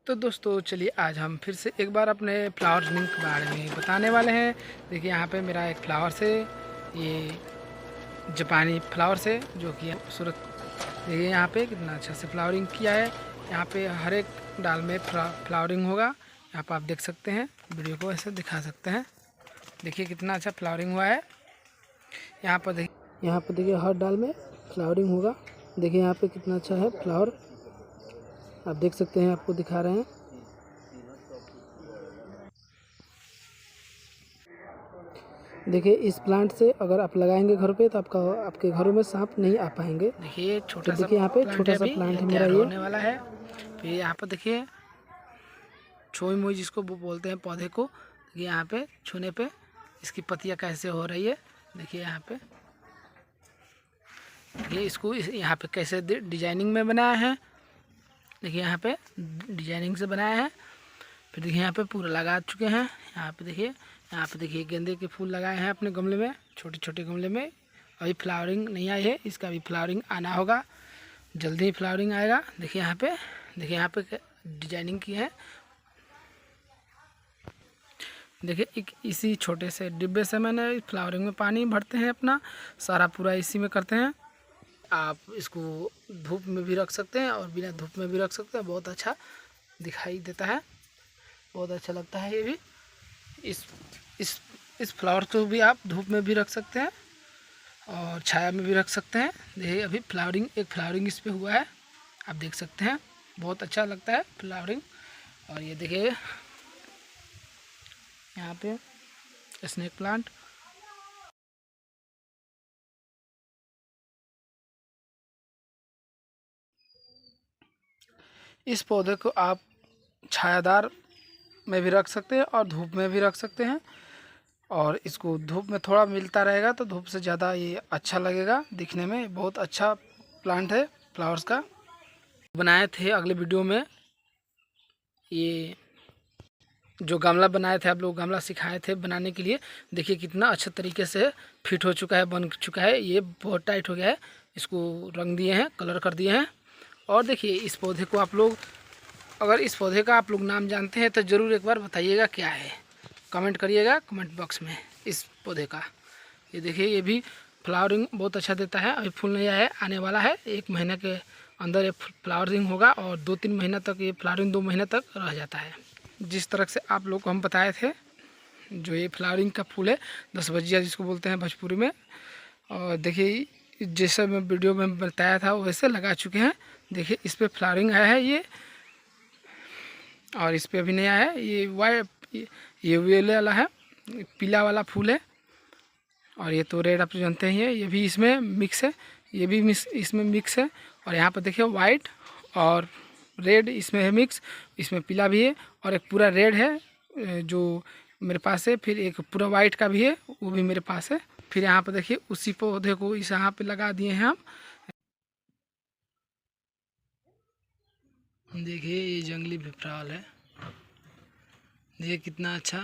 तो दोस्तों चलिए आज हम फिर से एक बार अपने फ्लावर्सिंग के बारे में बताने वाले हैं। देखिए यहाँ पे मेरा एक फ्लावर्स है, ये जापानी फ्लावर्स है जो कि खूबसूरत। देखिए यहाँ पे कितना अच्छा से फ्लावरिंग किया है। यहाँ पे हर एक डाल में फ्लावरिंग होगा। यहाँ पर आप देख सकते हैं, वीडियो को ऐसे दिखा सकते हैं। देखिए कितना अच्छा फ्लावरिंग हुआ है। यहाँ पर देखिए हर डाल में फ्लावरिंग होगा। देखिए यहाँ पे कितना अच्छा है फ्लावर, आप देख सकते हैं, आपको दिखा रहे हैं। देखिए इस प्लांट से अगर आप लगाएंगे घर पे तो आपके घरों में सांप नहीं आ पाएंगे। देखिए छोटा सा, देखिए यहाँ पे छोटा सा प्लांट है मेरा, ये होने वाला है। फिर यहाँ पर देखिए छोई मोई जिसको बोलते हैं पौधे को, देखिए यहाँ पे छूने पे इसकी पत्तियाँ कैसे हो रही है। देखिए यहाँ पे ये इसको यहाँ पे कैसे डिजाइनिंग में बनाया है। देखिए यहाँ पे डिजाइनिंग से बनाया है। फिर देखिए यहाँ पे पूरा लगा चुके हैं। यहाँ पे देखिए गेंदे के फूल लगाए हैं अपने गमले में, छोटे छोटे गमले में। अभी फ्लावरिंग नहीं आई है, इसका भी फ्लावरिंग आना होगा, जल्दी ही फ्लावरिंग आएगा। देखिए यहाँ पे डिजाइनिंग की है। देखिए एक इसी छोटे से डिब्बे से मैंने फ्लावरिंग में पानी भरते हैं अपना सारा, पूरा इसी में करते हैं। आप इसको धूप में भी रख सकते हैं और बिना धूप में भी रख सकते हैं, बहुत अच्छा दिखाई देता है, बहुत अच्छा लगता है। ये भी इस फ्लावर को भी आप धूप में भी रख सकते हैं और छाया में भी रख सकते हैं। देखिए अभी फ्लावरिंग इस पे हुआ है, आप देख सकते हैं, बहुत अच्छा लगता है फ्लावरिंग। और ये देखिए यहाँ पे स्नेक प्लांट, इस पौधे को आप छायादार में भी रख सकते हैं और धूप में भी रख सकते हैं। और इसको धूप में थोड़ा मिलता रहेगा तो धूप से ज़्यादा ये अच्छा लगेगा दिखने में। बहुत अच्छा प्लांट है फ्लावर्स का। बनाए थे अगले वीडियो में, ये जो गमला बनाए थे, आप लोग गमला सिखाए थे बनाने के लिए। देखिए कितना अच्छा तरीके से फिट हो चुका है, बन चुका है। ये बहुत टाइट हो गया है, इसको रंग दिए हैं, कलर कर दिए हैं। और देखिए इस पौधे को आप लोग, अगर इस पौधे का आप लोग नाम जानते हैं तो ज़रूर एक बार बताइएगा क्या है, कमेंट करिएगा कमेंट बॉक्स में इस पौधे का। ये देखिए ये भी फ्लावरिंग बहुत अच्छा देता है। अभी फूल नहीं आया है, आने वाला है। 1 महीने के अंदर ये फ्लावरिंग होगा और 2-3 महीना तक ये फ्लावरिंग 2 महीने तक रह जाता है। जिस तरह से आप लोग को हम बताए थे, जो ये फ्लावरिंग का फूल है 10 बजिया जिसको बोलते हैं भोजपुरी में। और देखिए जैसे मैं वीडियो में बताया था वैसे लगा चुके हैं। देखिए इस पर फ्लावरिंग आया है ये, और इस पर अभी नहीं आया है। ये ये वेले वाला है, पीला वाला फूल है। और ये तो रेड आप जानते ही हैं, ये भी इसमें मिक्स है, ये भी इसमें मिक्स है। और यहाँ पर देखिए वाइट और रेड इसमें है मिक्स, इसमें पीला भी है और एक पूरा रेड है जो मेरे पास है। फिर एक पूरा वाइट का भी है, वो भी मेरे पास है। फिर यहाँ पर देखिए उसी पौधे को इस यहाँ पे लगा दिए हैं हम। देखिए ये जंगली भिफ्राल है, देखिए कितना अच्छा